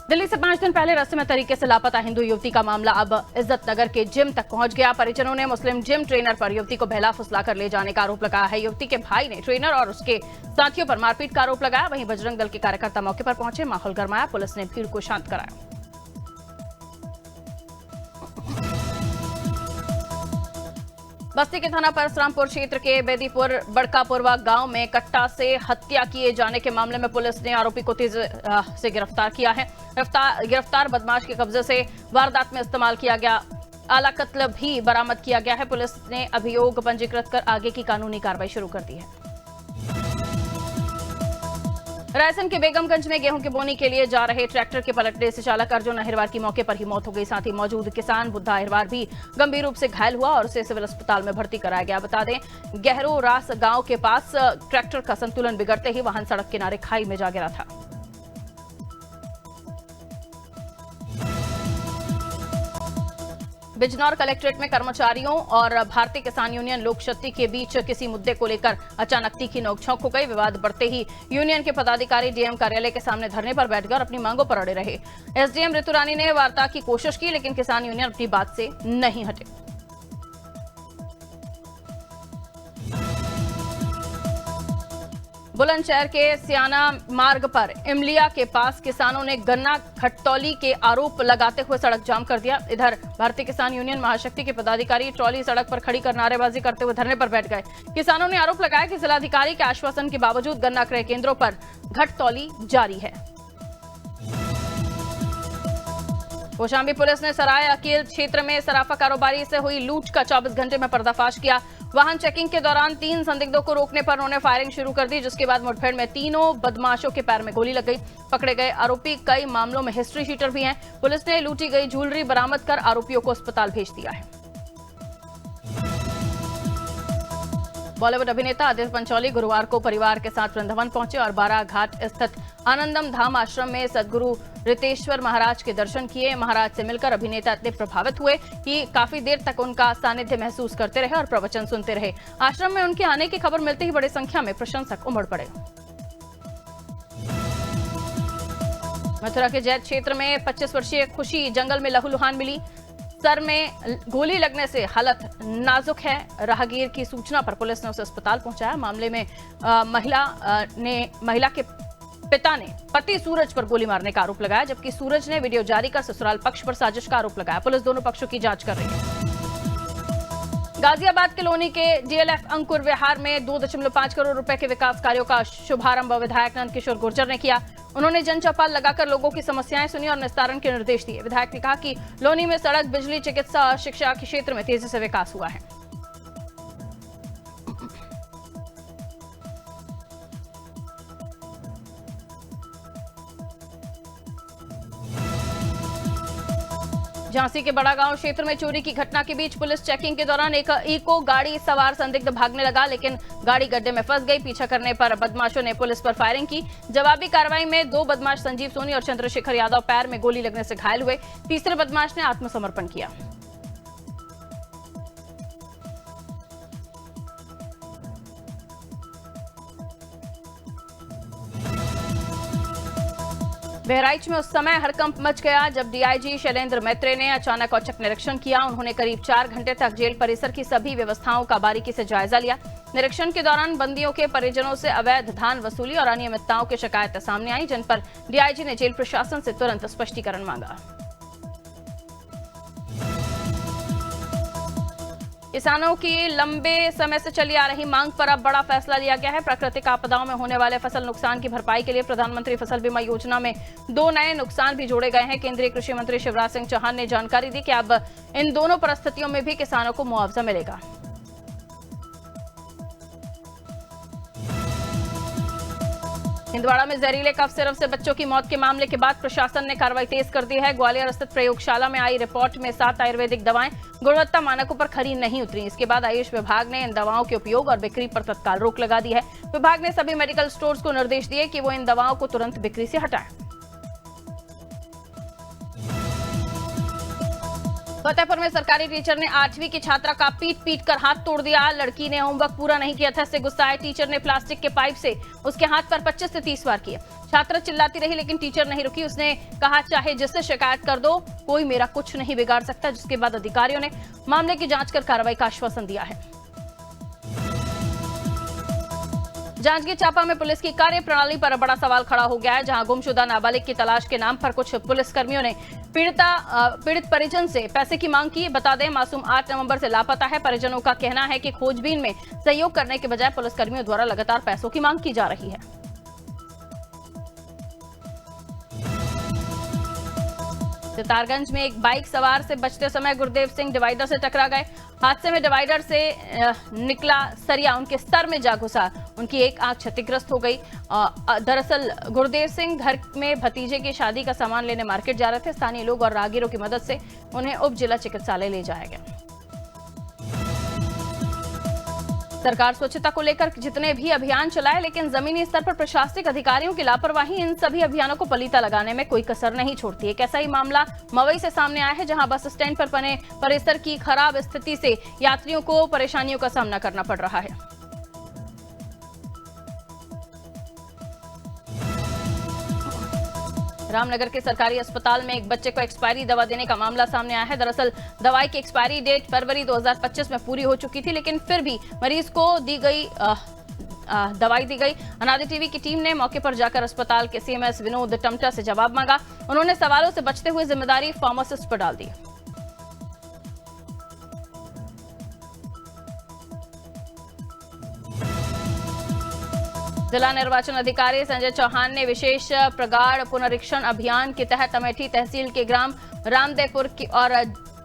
दिल्ली से 5 दिन पहले रहस्यमय तरीके से लापता हिंदू युवती का मामला अब इज्जत नगर के जिम तक पहुंच गया। परिजनों ने मुस्लिम जिम ट्रेनर पर युवती को बहला फुसला कर ले जाने का आरोप लगाया है। युवती के भाई ने ट्रेनर और उसके साथियों पर मारपीट का आरोप लगाया। वहीं बजरंग दल के कार्यकर्ता मौके पर पहुंचे, माहौल गरमाया, पुलिस ने भीड़ को शांत कराया। बस्ती के थाना परशुरामपुर क्षेत्र के बेदीपुर बड़कापुरवा गांव में कट्टा से हत्या किए जाने के मामले में पुलिस ने आरोपी को तेजी से गिरफ्तार किया है। गिरफ्तार बदमाश के कब्जे से वारदात में इस्तेमाल किया गया आला कत्ल भी बरामद किया गया है। पुलिस ने अभियोग पंजीकृत कर आगे की कानूनी कार्रवाई शुरू कर दी है। रायसेन के बेगमगंज में गेहूं की बोनी के लिए जा रहे ट्रैक्टर के पलटने से चालक अर्जुन अहिरवार की मौके पर ही मौत हो गई। साथ ही मौजूद किसान बुद्धा अहिरवार भी गंभीर रूप से घायल हुआ और उसे सिविल अस्पताल में भर्ती कराया गया। बता दें, गहरो रास गांव के पास ट्रैक्टर का संतुलन बिगड़ते ही वाहन सड़क किनारे खाई में जा गिरा था। बिजनौर कलेक्ट्रेट में कर्मचारियों और भारतीय किसान यूनियन लोक शक्ति के बीच किसी मुद्दे को लेकर अचानक तीखी नोकझोंक हो गई। विवाद बढ़ते ही यूनियन के पदाधिकारी डीएम कार्यालय के सामने धरने पर बैठ गए और अपनी मांगों पर अड़े रहे। एसडीएम ऋतु रानी ने वार्ता की कोशिश की, लेकिन किसान यूनियन अपनी बात से नहीं हटे। बुलंदशहर के सियाना मार्ग पर इमलिया के पास किसानों ने गन्ना घटतौली के आरोप लगाते हुए सड़क जाम कर दिया। इधर भारतीय किसान यूनियन महाशक्ति के पदाधिकारी ट्रॉली सड़क पर खड़ी कर नारेबाजी करते हुए धरने पर बैठ गए। किसानों ने आरोप लगाया कि जिलाधिकारी के आश्वासन के बावजूद गन्ना क्रय केंद्रों पर घटतौली जारी है। कौशाम्बी पुलिस ने सराय अकील क्षेत्र में सराफा कारोबारी से हुई लूट का 24 घंटे में पर्दाफाश किया। वाहन चेकिंग के दौरान 3 संदिग्धों को रोकने पर उन्होंने फायरिंग शुरू कर दी, जिसके बाद मुठभेड़ में तीनों बदमाशों के पैर में गोली लग गई। पकड़े गए आरोपी कई मामलों में हिस्ट्री शीटर भी हैं। पुलिस ने लूटी गई ज्वेलरी बरामद कर आरोपियों को अस्पताल भेज दिया है। बॉलीवुड अभिनेता आदित्य पंचौली गुरुवार को परिवार के साथ वृंदावन पहुंचे और बाराघाट स्थित आनंदम धाम आश्रम में सदगुरु रितेश्वर महाराज के दर्शन किए। महाराज से मिलकर अभिनेता इतने प्रभावित हुए कि काफी देर तक उनका सानिध्य महसूस करते रहे और प्रवचन सुनते रहे। आश्रम में उनके आने की खबर मिलते ही बड़ी संख्या में प्रशंसक उमड़ पड़े। मथुरा के जैत क्षेत्र में 25 वर्षीय खुशी जंगल में लहूलुहान मिली। सर में गोली लगने से हालत नाजुक है। राहगीर की सूचना पर पुलिस ने उसे अस्पताल पहुंचाया। मामले में महिला के पिता ने पति सूरज पर गोली मारने का आरोप लगाया, जबकि सूरज ने वीडियो जारी कर ससुराल पक्ष पर साजिश का आरोप लगाया। पुलिस दोनों पक्षों की जांच कर रही है। गाजियाबाद के लोनी के डीएलएफ अंकुर विहार में 2.5 करोड़ रुपए के विकास कार्यों का शुभारंभ विधायक नंद किशोर गुर्जर ने किया। उन्होंने जन चौपाल लगाकर लोगों की समस्याएं सुनी और निस्तारण के निर्देश दिए। विधायक ने कहा कि लोनी में सड़क, बिजली, चिकित्सा और शिक्षा के क्षेत्र में तेजी से विकास हुआ है। झांसी के बड़ा गांव क्षेत्र में चोरी की घटना के बीच पुलिस चेकिंग के दौरान एक इको गाड़ी सवार संदिग्ध भागने लगा, लेकिन गाड़ी गड्ढे में फंस गई। पीछा करने पर बदमाशों ने पुलिस पर फायरिंग की। जवाबी कार्रवाई में 2 बदमाश संजीव सोनी और चंद्रशेखर यादव पैर में गोली लगने से घायल हुए। तीसरे बदमाश ने आत्मसमर्पण किया। बहराइच में उस समय हड़कंप मच गया जब डीआईजी शैलेंद्र मैत्रे ने अचानक औचक निरीक्षण किया। उन्होंने करीब 4 घंटे तक जेल परिसर की सभी व्यवस्थाओं का बारीकी से जायजा लिया। निरीक्षण के दौरान बंदियों के परिजनों से अवैध धान वसूली और अनियमितताओं की शिकायतें सामने आई, जिन पर डीआईजी ने जेल प्रशासन से तुरंत स्पष्टीकरण मांगा। किसानों की लंबे समय से चली आ रही मांग पर अब बड़ा फैसला लिया गया है। प्राकृतिक आपदाओं में होने वाले फसल नुकसान की भरपाई के लिए प्रधानमंत्री फसल बीमा योजना में 2 नए नुकसान भी जोड़े गए हैं। केंद्रीय कृषि मंत्री शिवराज सिंह चौहान ने जानकारी दी कि अब इन दोनों परिस्थितियों में भी किसानों को मुआवजा मिलेगा। छिंदवाड़ा में जहरीले कफ सिरप से बच्चों की मौत के मामले के बाद प्रशासन ने कार्रवाई तेज कर दी है। ग्वालियर स्थित प्रयोगशाला में आई रिपोर्ट में 7 आयुर्वेदिक दवाएं गुणवत्ता मानकों पर खरी नहीं उतरी। इसके बाद आयुष विभाग ने इन दवाओं के उपयोग और बिक्री पर तत्काल रोक लगा दी है। विभाग ने सभी मेडिकल स्टोर्स को निर्देश दिए कि वो इन दवाओं को तुरंत बिक्री से हटाएं। फतेहपुर में सरकारी टीचर ने 8वीं की छात्रा का पीट पीट कर हाथ तोड़ दिया। लड़की ने होमवर्क पूरा नहीं किया था, इससे गुस्साए टीचर ने प्लास्टिक के पाइप से उसके हाथ पर 25 से 30 बार किए। छात्रा चिल्लाती रही लेकिन टीचर नहीं रुकी। उसने कहा चाहे जिससे शिकायत कर दो, कोई मेरा कुछ नहीं बिगाड़ सकता। जिसके बाद अधिकारियों ने मामले की जांच कर कार्रवाई का आश्वासन दिया है। जांजगीर चांपा में पुलिस की कार्य प्रणाली पर बड़ा सवाल खड़ा हो गया है, जहां गुमशुदा नाबालिग की तलाश के नाम पर कुछ पुलिसकर्मियों ने पीड़ित परिजन से पैसे की मांग की। बता दें, मासूम 8 नवंबर से लापता है। परिजनों का कहना है कि खोजबीन में सहयोग करने के बजाय पुलिसकर्मियों द्वारा लगातार पैसों की मांग की जा रही है। सितारगंज में एक बाइक सवार से बचते समय गुरदेव सिंह डिवाइडर से टकरा गए। हादसे में डिवाइडर से निकला सरिया उनके सर में जा घुसा। उनकी एक आंख क्षतिग्रस्त हो गई। दरअसल गुरदेव सिंह घर में भतीजे की शादी का सामान लेने मार्केट जा रहे थे। स्थानीय लोग और राहगीरों की मदद से उन्हें उप जिला चिकित्सालय ले जाया गया। सरकार स्वच्छता को लेकर जितने भी अभियान चलाए, लेकिन जमीनी स्तर पर प्रशासनिक अधिकारियों की लापरवाही इन सभी अभियानों को पलीता लगाने में कोई कसर नहीं छोड़ती है। एक ऐसा ही मामला मवई से सामने आया है, जहां बस स्टैंड पर बने परिसर की खराब स्थिति से यात्रियों को परेशानियों का सामना करना पड़ रहा है। रामनगर के सरकारी अस्पताल में एक बच्चे को एक्सपायरी दवा देने का मामला सामने आया है। दरअसल दवाई की एक्सपायरी डेट फरवरी 2025 में पूरी हो चुकी थी, लेकिन फिर भी मरीज को दवाई दी गई। अनादि टीवी की टीम ने मौके पर जाकर अस्पताल के सीएमएस विनोद टमटा से जवाब मांगा। उन्होंने सवालों से बचते हुए जिम्मेदारी फार्मासिस्ट पर डाल दी। जिला निर्वाचन अधिकारी संजय चौहान ने विशेष प्रगाढ़ पुनरीक्षण अभियान के तहत अमेठी तहसील के ग्राम रामदेवपुर और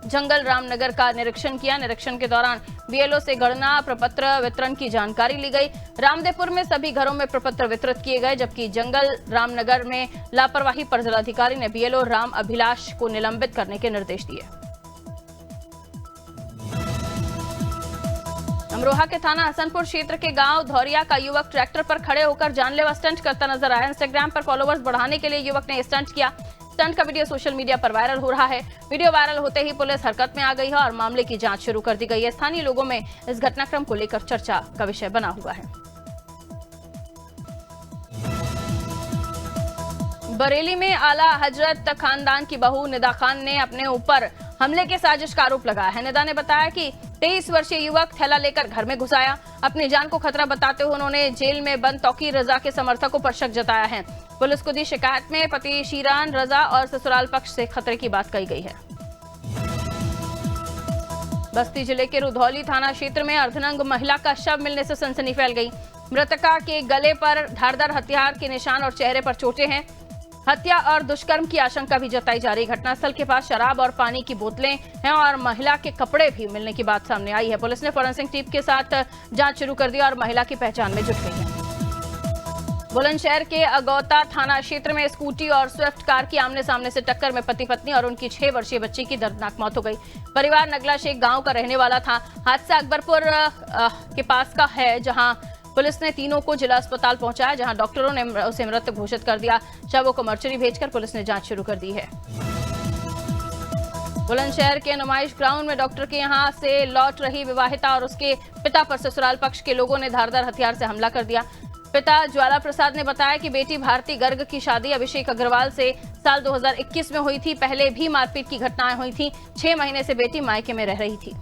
जंगल रामनगर का निरीक्षण किया। निरीक्षण के दौरान बीएलओ से गणना प्रपत्र वितरण की जानकारी ली गई। रामदेवपुर में सभी घरों में प्रपत्र वितरित किए गए, जबकि जंगल रामनगर में लापरवाही पर जिलाधिकारी ने बीएलओ राम अभिलाष को निलंबित करने के निर्देश दिए। अमरोहा के थाना हसनपुर क्षेत्र के गांव धौरिया का युवक ट्रैक्टर पर खड़े होकर जानलेवा स्टंट करता नजर आया। इंस्टाग्राम पर फॉलोवर्स बढ़ाने के लिए युवक ने स्टंट किया। स्टंट का वीडियो सोशल मीडिया पर वायरल हो रहा है। वीडियो वायरल होते ही पुलिस हरकत में आ गई है और मामले की जांच शुरू कर दी गई है। स्थानीय लोगों में इस घटनाक्रम को लेकर चर्चा का विषय बना हुआ है। बरेली में आला हजरत खानदान की बहू निदा खान ने अपने ऊपर हमले के साजिश का आरोप लगाया है। निदा ने बताया कि 23 वर्षीय युवक थैला लेकर घर में घुस आया। अपनी जान को खतरा बताते हुए उन्होंने जेल में बंद तौकीर रजा के समर्थकों पर शक जताया है। पुलिस को दी शिकायत में पति शीरान रजा और ससुराल पक्ष से खतरे की बात कही गई है। बस्ती जिले के रुधौली थाना क्षेत्र में अर्धनंग महिला का शव मिलने से सनसनी फैल गई। मृतका के गले पर धारदार हथियार के निशान और चेहरे पर चोटें हैं। हत्या और दुष्कर्म की आशंका भी जताई जा रही। घटनास्थल के पास शराब और पानी की बोतलें हैं और महिला के कपड़े भी मिलने की बात सामने आई है। पुलिस ने फोरेंसिक टीम के साथ जांच शुरू कर दी और महिला की पहचान में जुट गई है। बुलंदशहर के अगौता थाना क्षेत्र में स्कूटी और स्विफ्ट कार की आमने सामने से टक्कर में पति पत्नी और उनकी 6 वर्षीय बच्ची की दर्दनाक मौत हो गई। परिवार नगला शेख गांव का रहने वाला था। हादसा अकबरपुर के पास का है, जहां पुलिस ने तीनों को जिला अस्पताल पहुंचाया, जहां डॉक्टरों ने उसे मृत घोषित कर दिया। शवों को मर्चरी भेजकर पुलिस ने जांच शुरू कर दी है। बुलंदशहर के नुमाइश ग्राउंड में डॉक्टर के यहां से लौट रही विवाहिता और उसके पिता पर ससुराल पक्ष के लोगों ने धारदार हथियार से हमला कर दिया। पिता ज्वाला प्रसाद ने बताया कि बेटी भारती गर्ग की शादी अभिषेक अग्रवाल से साल 2021 में हुई थी। पहले भी मारपीट की घटनाएं हुई थी। 6 महीने से बेटी मायके में रह रही थी।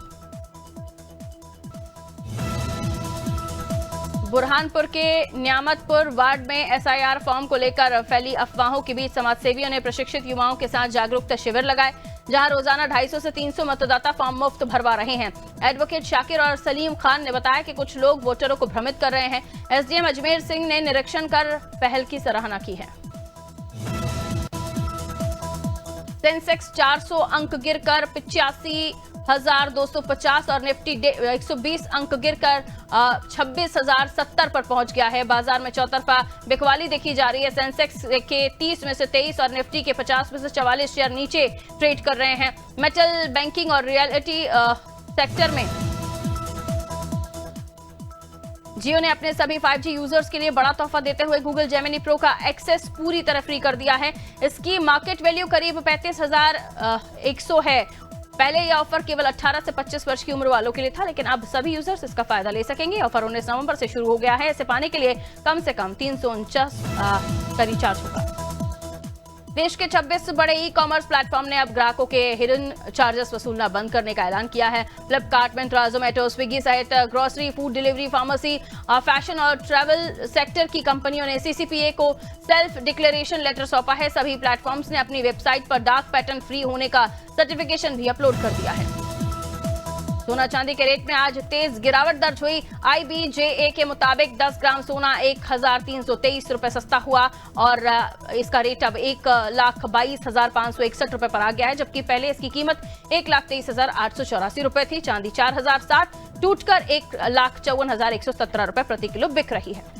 बुरहानपुर के न्यामतपुर वार्ड में एसआईआर फॉर्म को लेकर फैली अफवाहों के बीच समाजसेवियों ने प्रशिक्षित युवाओं के साथ जागरूकता शिविर लगाए, जहां रोजाना 250 से 300 मतदाता फॉर्म मुफ्त भरवा रहे हैं। एडवोकेट शाकिर और सलीम खान ने बताया कि कुछ लोग वोटरों को भ्रमित कर रहे हैं। एसडीएम अजमेर सिंह ने निरीक्षण कर पहल की सराहना की है। सेंसेक्स 400 अंक गिरकर 85,250 और निफ्टी 120 अंक गिरकर 26,070 पर पहुंच गया है। बाजार में चौतरफा बिकवाली देखी जा रही है। सेंसेक्स के 30 में से 23 और निफ्टी के 50 में से 44 शेयर नीचे ट्रेड कर रहे हैं। मेटल, बैंकिंग और रियलिटी सेक्टर में जियो ने अपने सभी 5G यूजर्स के लिए बड़ा तोहफा देते हुए गूगल जेमिनी प्रो का एक्सेस पूरी तरह फ्री कर दिया है। इसकी मार्केट वैल्यू करीब 35,100 है। पहले यह ऑफर केवल 18 से 25 वर्ष की उम्र वालों के लिए था, लेकिन अब सभी यूजर्स इसका फायदा ले सकेंगे। ऑफर 19 नवंबर से शुरू हो गया है। इसे पाने के लिए कम से कम 349 का रिचार्ज होगा। देश के 26 बड़े ई कॉमर्स प्लेटफॉर्म ने अब ग्राहकों के हिडन चार्जेस वसूलना बंद करने का ऐलान किया है। फ्लिपकार्ट, मिंत्रा, जोमेटो, स्विगी सहित grocery, food delivery, pharmacy, fashion और ट्रैवल सेक्टर की कंपनियों ने सीसीपीए को सेल्फ डिक्लेरेशन लेटर सौंपा है। सभी प्लेटफॉर्म्स ने अपनी वेबसाइट पर डार्क पैटर्न फ्री होने का सर्टिफिकेशन भी अपलोड कर दिया है। सोना चांदी के रेट में आज तेज गिरावट दर्ज हुई। IBJA के मुताबिक 10 ग्राम सोना 1323 रुपए सस्ता हुआ और इसका रेट अब 1,22,561 रुपए पर आ गया है, जबकि पहले इसकी कीमत 1,23,884 रुपए थी। चांदी 4,060 टूटकर 1,54,117 रुपए प्रति किलो बिक रही है।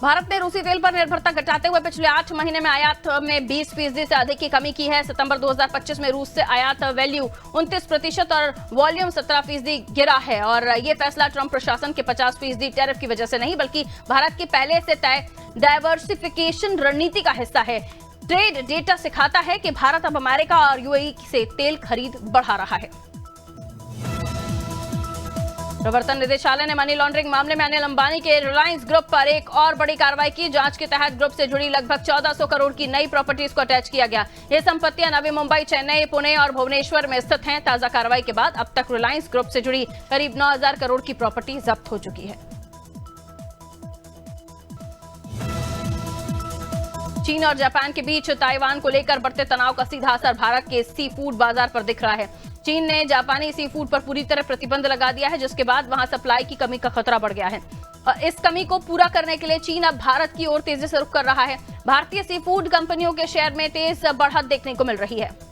भारत ने रूसी तेल पर निर्भरता घटाते हुए पिछले 8 महीने में आयात में 20% से अधिक की कमी की है। सितंबर 2025 में रूस से आयात वैल्यू 29% और वॉल्यूम 17% गिरा है। और ये फैसला ट्रंप प्रशासन के 50% टैरिफ की वजह से नहीं, बल्कि भारत की पहले से तय डाइवर्सिफिकेशन रणनीति का हिस्सा है। ट्रेड डेटा सिखाता है कि भारत अब अमेरिका और UAE से तेल खरीद बढ़ा रहा है। प्रवर्तन निदेशालय ने मनी लॉन्ड्रिंग मामले में अनिल अंबानी के रिलायंस ग्रुप पर एक और बड़ी कार्रवाई की। जांच के तहत ग्रुप से जुड़ी लगभग 1400 करोड़ की नई प्रॉपर्टीज को अटैच किया गया। ये संपत्तियां नवी मुंबई, चेन्नई, पुणे और भुवनेश्वर में स्थित हैं। ताजा कार्रवाई के बाद अब तक रिलायंस ग्रुप से जुड़ी करीब 9000 करोड़ की प्रॉपर्टी जब्त हो चुकी है। चीन और जापान के बीच ताइवान को लेकर बढ़ते तनाव का सीधा असर भारत के सी फूड बाजार पर दिख रहा है। चीन ने जापानी सी फूड पर पूरी तरह प्रतिबंध लगा दिया है, जिसके बाद वहां सप्लाई की कमी का खतरा बढ़ गया है। और इस कमी को पूरा करने के लिए चीन अब भारत की ओर तेजी से रुख कर रहा है। भारतीय सी फूड कंपनियों के शेयर में तेज बढ़त देखने को मिल रही है।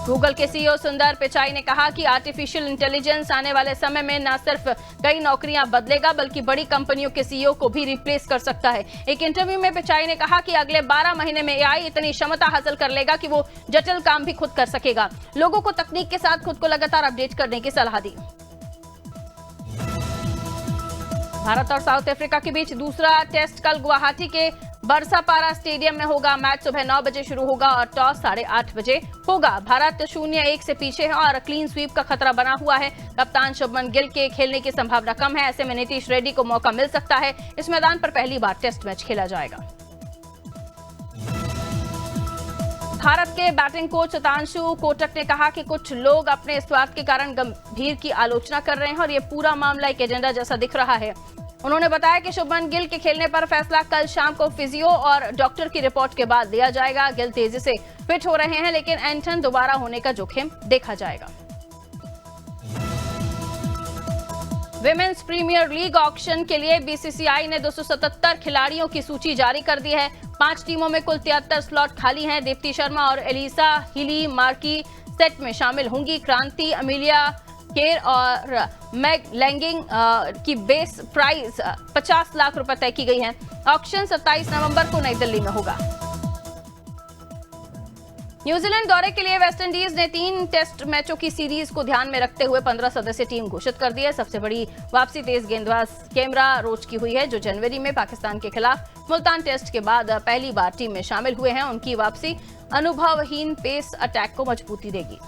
गूगल के CEO सुंदर पिचाई ने कहा कि आर्टिफिशियल इंटेलिजेंस आने वाले समय में न सिर्फ कई नौकरियां बदलेगा, बल्कि बड़ी कंपनियों के CEO को भी रिप्लेस कर सकता है। एक इंटरव्यू में पिचाई ने कहा कि अगले 12 महीने में AI इतनी क्षमता हासिल कर लेगा कि वो जटिल काम भी खुद कर सकेगा। लोगों को तकनीक के साथ खुद को लगातार अपडेट करने की सलाह दी। भारत और साउथ अफ्रीका के बीच दूसरा टेस्ट कल गुवाहाटी के बरसापारा स्टेडियम में होगा। मैच सुबह 9 बजे शुरू होगा और टॉस 8:30 बजे होगा। भारत 0-1 से पीछे है और क्लीन स्वीप का खतरा बना हुआ है। कप्तान शुभमन गिल के खेलने की संभावना कम है। ऐसे में नीतीश रेड्डी को मौका मिल सकता है। इस मैदान पर पहली बार टेस्ट मैच खेला जाएगा। भारत के बैटिंग कोच शतांशु कोटक ने कहा कि कुछ लोग अपने स्वार्थ के कारण गंभीर की आलोचना कर रहे हैं और ये पूरा मामला एक एजेंडा जैसा दिख रहा है। उन्होंने बताया कि शुभमन गिल के खेलने पर फैसला कल शाम को फिजियो और डॉक्टर की रिपोर्ट के बाद लिया जाएगा। गिल तेजी से फिट हो रहे हैं, लेकिन एंटन दोबारा होने का जोखिम देखा जाएगा। विमेंस प्रीमियर लीग ऑक्शन के लिए BCCI ने 277 खिलाड़ियों की सूची जारी कर दी है। 5 टीमों में कुल 73 स्लॉट खाली हैं। दीप्ति शर्मा और एलिसा हिली मार्की सेट में शामिल होंगी। क्रांति, अमिलिया केर और मैग लैंगिंग की बेस प्राइस 50 लाख रुपए तय की गई है। ऑक्शन 27 नवंबर को नई दिल्ली में होगा। न्यूजीलैंड दौरे के लिए वेस्टइंडीज ने 3 टेस्ट मैचों की सीरीज को ध्यान में रखते हुए 15 सदस्यीय टीम घोषित कर दी है। सबसे बड़ी वापसी तेज गेंदबाज कैमरा रोच की हुई है, जो जनवरी में पाकिस्तान के खिलाफ मुल्तान टेस्ट के बाद पहली बार टीम में शामिल हुए हैं। उनकी वापसी अनुभवहीन पेस अटैक को मजबूती देगी।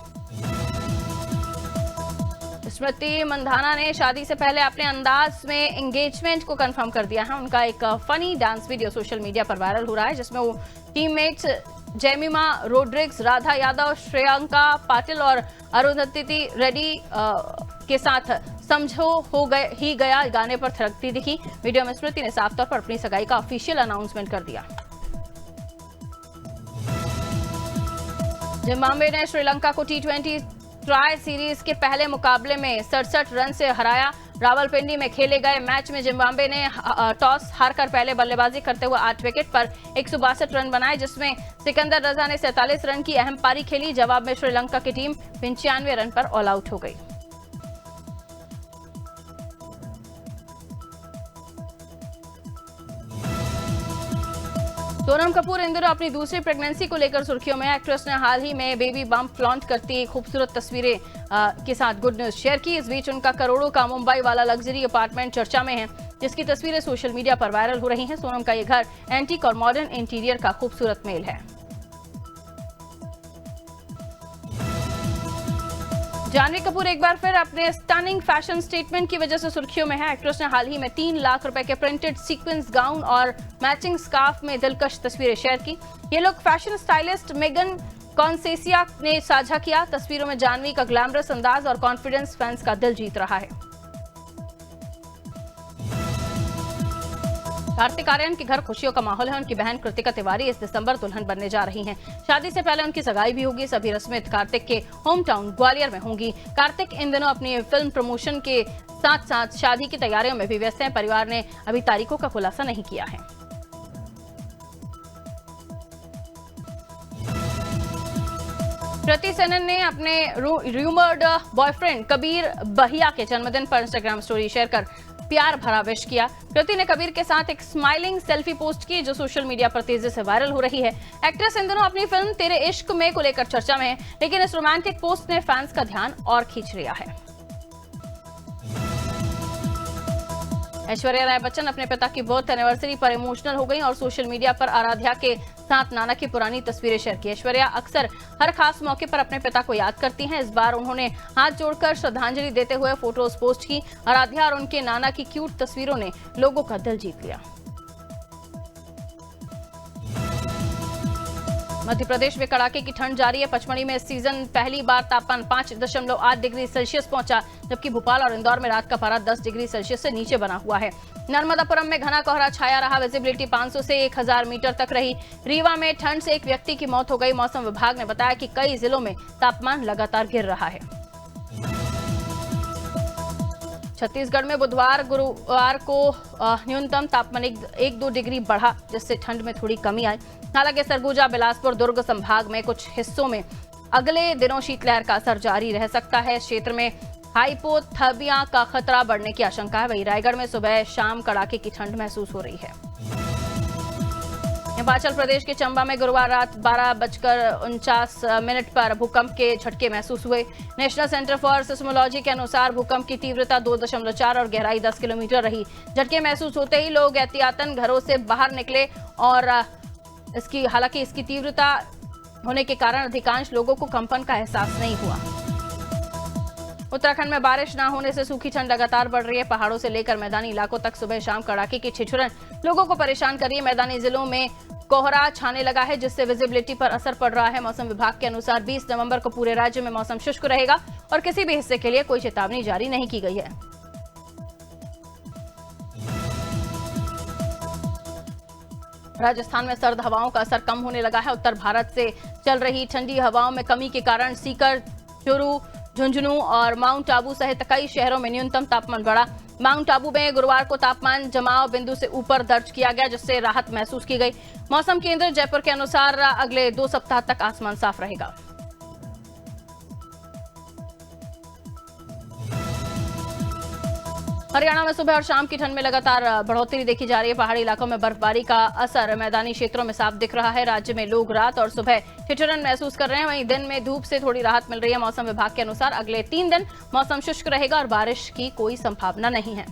स्मृति मंधाना ने शादी से पहले अपने अंदाज में एंगेजमेंट को कंफर्म कर दिया है। उनका एक funny dance video social media पर वायरल हो रहा है, जिसमें वो टीममेट्स जेमिमा रोड्रिग्स, राधा यादव, श्रेयांका पाटिल और अरुंधति रेड्डी के साथ समझो हो गए ही गया गाने पर थिरकती दिखी। वीडियो में स्मृति ने साफ तौर पर अपनी सगाई का ऑफिशियल अनाउंसमेंट कर दिया। जिम्बाब्वे ने श्रीलंका को T20 ट्राई सीरीज के पहले मुकाबले में 67 रन से हराया। रावलपिंडी में खेले गए मैच में जिम्बाब्वे ने टॉस हारकर पहले बल्लेबाजी करते हुए 8 विकेट पर 162 रन बनाए, जिसमें सिकंदर रजा ने 47 रन की अहम पारी खेली। जवाब में श्रीलंका की टीम 95 रन पर ऑल आउट हो गई। सोनम कपूर इन दिनों अपनी दूसरी प्रेगनेंसी को लेकर सुर्खियों में। एक्ट्रेस ने हाल ही में बेबी बम्प लॉन्च करती खूबसूरत तस्वीरें के साथ गुड न्यूज शेयर की। इस बीच उनका करोड़ों का मुंबई वाला लग्जरी अपार्टमेंट चर्चा में है, जिसकी तस्वीरें सोशल मीडिया पर वायरल हो रही हैं। सोनम का ये घर एंटीक और मॉडर्न इंटीरियर का खूबसूरत मेल है। जानवी कपूर एक बार फिर अपने स्टनिंग फैशन स्टेटमेंट की वजह से सुर्खियों में है। एक्ट्रेस ने हाल ही में 3 लाख रुपए के प्रिंटेड सीक्वेंस गाउन और मैचिंग स्कार्फ में दिलकश तस्वीरें शेयर की। ये लुक फैशन स्टाइलिस्ट मेगन कॉन्सेसिया ने साझा किया। तस्वीरों में जानवी का ग्लैमरस अंदाज और कॉन्फिडेंस फैंस का दिल जीत रहा है। कार्तिक आर्यन के घर खुशियों का माहौल है। उनकी बहन कृतिका तिवारी इस दिसंबर दुल्हन बनने जा रही हैं। शादी से पहले उनकी सगाई भी होगी। सभी रस्में कार्तिक के होम टाउन ग्वालियर में होंगी। कार्तिक इन दिनों अपनी फिल्म प्रमोशन के साथ साथ शादी की तैयारियों में भी व्यस्त हैं। परिवार ने अभी तारीखों का खुलासा नहीं किया है। कृति सेनन ने अपने रूमर्ड बॉयफ्रेंड कबीर बहिया के जन्मदिन पर इंस्टाग्राम स्टोरी शेयर कर प्यार भरा विश किया। कृति ने कबीर के साथ एक स्माइलिंग सेल्फी पोस्ट की, जो सोशल मीडिया पर तेजी से वायरल हो रही है। एक्ट्रेस इन दिनों अपनी फिल्म तेरे इश्क में को लेकर चर्चा में है, लेकिन इस रोमांटिक पोस्ट ने फैंस का ध्यान और खींच लिया है। ऐश्वर्या राय बच्चन अपने पिता की बर्थ एनिवर्सरी पर इमोशनल हो गई और सोशल मीडिया पर आराध्या के साथ नाना की पुरानी तस्वीरें शेयर की। ऐश्वर्या अक्सर हर खास मौके पर अपने पिता को याद करती हैं। इस बार उन्होंने हाथ जोड़कर श्रद्धांजलि देते हुए फोटोज पोस्ट की। आराध्या और उनके नाना की क्यूट तस्वीरों ने लोगों का दिल जीत लिया। मध्य प्रदेश में कड़ाके की ठंड जारी है। पचमढ़ी में इस सीजन पहली बार तापमान 5.8 डिग्री सेल्सियस पहुंचा, जबकि भोपाल और इंदौर में रात का पारा 10 डिग्री सेल्सियस से नीचे बना हुआ है। नर्मदापुरम में घना कोहरा छाया रहा। विजिबिलिटी 500 से 1000 मीटर तक रही। रीवा में ठंड से एक व्यक्ति की मौत हो गई। मौसम विभाग ने बताया कि कई जिलों में तापमान लगातार गिर रहा है। छत्तीसगढ़ में बुधवार गुरुवार को न्यूनतम तापमान 1-2 डिग्री बढ़ा, जिससे ठंड में थोड़ी कमी आई। हालांकि सरगुजा, बिलासपुर, दुर्ग संभाग में कुछ हिस्सों में अगले दिनों शीतलहर का असर जारी रह सकता है। इस क्षेत्र में हाइपोथर्मिया का खतरा बढ़ने की आशंका है। वहीं रायगढ़ में सुबह शाम कड़ाके की ठंड महसूस हो रही है। हिमाचल प्रदेश के चंबा में गुरुवार रात 12:49 पर भूकंप के झटके महसूस हुए। नेशनल सेंटर फॉर सिस्मोलॉजी के अनुसार भूकंप की तीव्रता 2.4 और गहराई 10 किलोमीटर रही। झटके महसूस होते ही लोग एहतियातन घरों से बाहर निकले और हालांकि इसकी तीव्रता होने के कारण अधिकांश लोगों को कंपन का एहसास नहीं हुआ। उत्तराखंड में बारिश न होने से सूखी ठंड लगातार बढ़ रही है। पहाड़ों से लेकर मैदानी इलाकों तक सुबह शाम कड़ाके की ठिठुरन लोगों को परेशान कर रही है। मैदानी जिलों में कोहरा छाने लगा है, जिससे विजिबिलिटी पर असर पड़ रहा है। मौसम विभाग के अनुसार 20 नवंबर को पूरे राज्य में मौसम शुष्क रहेगा और किसी भी हिस्से के लिए कोई चेतावनी जारी नहीं की गई है। राजस्थान में सर्द हवाओं का असर कम होने लगा है। उत्तर भारत से चल रही ठंडी हवाओं में कमी के कारण सीकर, चूरू, झुंझुनू और माउंट आबू सहित कई शहरों में न्यूनतम तापमान बढ़ा। माउंट आबू में गुरुवार को तापमान जमाव बिंदु से ऊपर दर्ज किया गया, जिससे राहत महसूस की गई। मौसम केंद्र जयपुर के अनुसार अगले 2 सप्ताह तक आसमान साफ रहेगा। हरियाणा में सुबह और शाम की ठंड में लगातार बढ़ोतरी देखी जा रही है। पहाड़ी इलाकों में बर्फबारी का असर मैदानी क्षेत्रों में साफ दिख रहा है। राज्य में लोग रात और सुबह ठिठुरन महसूस कर रहे हैं। वहीं दिन में धूप से थोड़ी राहत मिल रही है। मौसम विभाग के अनुसार अगले 3 दिन मौसम शुष्क रहेगा और बारिश की कोई संभावना नहीं है।